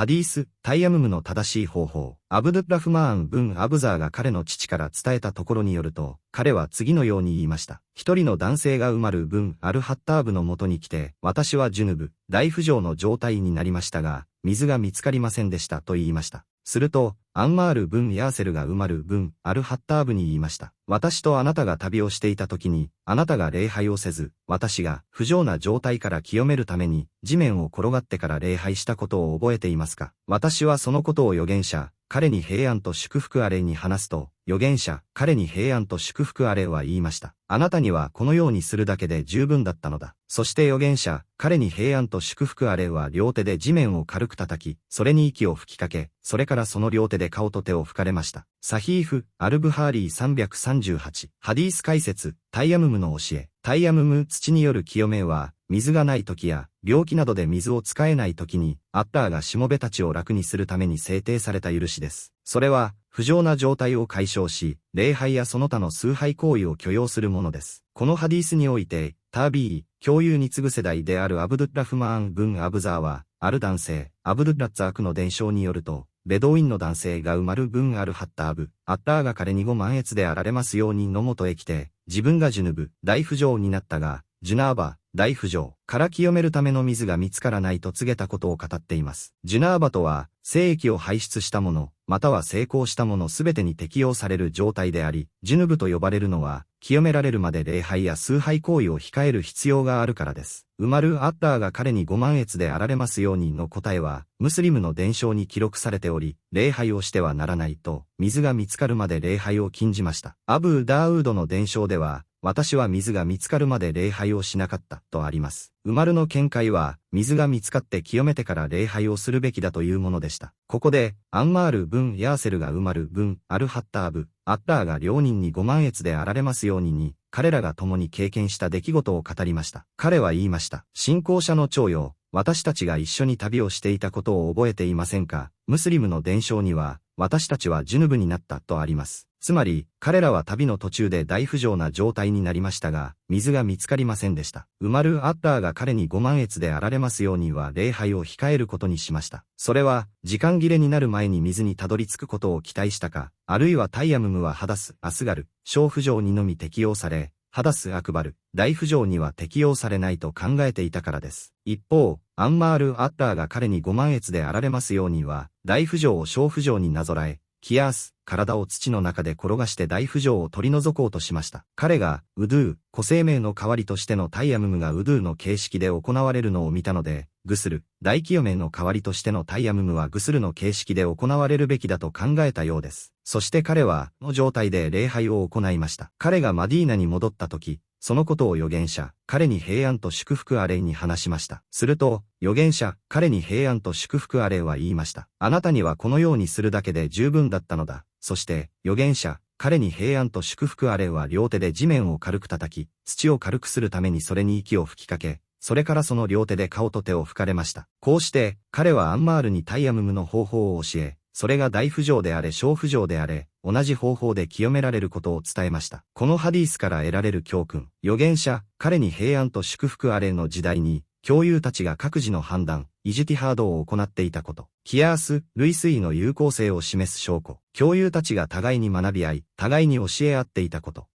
ハディース、タイヤムムの正しい方法。アブドゥッラフマーン・ブン・アブザーが彼の父から伝えたところによると、彼は次のように言いました。一人の男性がウマル・ブン・アルハッターブの元に来て、私はジュヌブ、大不浄の状態になりましたが、水が見つかりませんでしたと言いました。すると、アンマール・ブン・ヤーセルがウマル・ブン・アルハッターブに言いました。私とあなたが旅をしていた時に、あなたが礼拝をせず、私が不浄な状態から清めるために、地面を転がってから礼拝したことを覚えていますか？私はそのことを預言者、彼に平安と祝福あれに話すと、預言者、彼に平安と祝福あれは言いました。あなたにはこのようにするだけで十分だったのだ。そして預言者、彼に平安と祝福あれは両手で地面を軽く叩き、それに息を吹きかけ、それからその両手で顔と手を拭かれました。サヒーフ、アルブハーリー338。ハディース解説、タイヤムムの教え。タイヤムム、土による清めは、水がない時や、病気などで水を使えない時に、アッターがしもべたちを楽にするために制定された許しです。それは、不浄な状態を解消し、礼拝やその他の崇拝行為を許容するものです。このハディースにおいて、タービー、共有に次ぐ世代であるアブドゥッラフマーン・ブン・アブザーは、ある男性、アブドゥッラッツァークの伝承によると、ベドウィンの男性がウマル・ブン・アルハッターブ、アッターが彼にご満悦であられますようにのもとへ来て、自分がジュヌブ、大不浄になったが、ジュナーバ、大不浄から清めるための水が見つからないと告げたことを語っています。ジュナーバとは、精液を排出したもの、または成功したものすべてに適用される状態であり、ジュヌブと呼ばれるのは、清められるまで礼拝や崇拝行為を控える必要があるからです。ウマル・アッターが彼にご満悦であられますようにの答えは、ムスリムの伝承に記録されており、礼拝をしてはならないと、水が見つかるまで礼拝を禁じました。アブ・ダーウードの伝承では、私は水が見つかるまで礼拝をしなかったとあります。ウマルの見解は、水が見つかって清めてから礼拝をするべきだというものでした。ここで、アンマール・ブン・ヤーセルがウマル・ブン・アルハッターブ、アッターが両人にご満悦であられますように彼らが共に経験した出来事を語りました。彼は言いました。信仰者の長よ、私たちが一緒に旅をしていたことを覚えていませんか？ムスリムの伝承には、私たちはジュヌブになったとあります。つまり、彼らは旅の途中で大不浄な状態になりましたが、水が見つかりませんでした。ウマル・アッターが彼にご満悦であられますようには礼拝を控えることにしました。それは、時間切れになる前に水にたどり着くことを期待したか、あるいはタイヤムムはハダス・アスガル、小不浄にのみ適用され、ハダス・アクバル、大不浄には適用されないと考えていたからです。一方、アンマール・アッターが彼にご満悦であられますようには、大不浄を小不浄になぞらえ、キヤース、体を土の中で転がして大不浄を取り除こうとしました。彼が、ウドゥー、古生命の代わりとしてのタイヤムムがウドゥーの形式で行われるのを見たので、グスル、大清めの代わりとしてのタイヤムムはグスルの形式で行われるべきだと考えたようです。そして彼は、の状態で礼拝を行いました。彼がマディーナに戻った時、そのことを預言者、彼に平安と祝福あれに話しました。すると、預言者、彼に平安と祝福あれは言いました。あなたにはこのようにするだけで十分だったのだ。そして、預言者、彼に平安と祝福あれは両手で地面を軽く叩き、土を軽くするためにそれに息を吹きかけ、それからその両手で顔と手を拭かれました。こうして、彼はアンマールにタイヤムムの方法を教え、それが大不浄であれ小不浄であれ、同じ方法で清められることを伝えました。このハディースから得られる教訓、預言者、彼に平安と祝福あれの時代に、教友たちが各自の判断、イジティハードを行っていたこと。キヤース、類推の有効性を示す証拠。教友たちが互いに学び合い、互いに教え合っていたこと。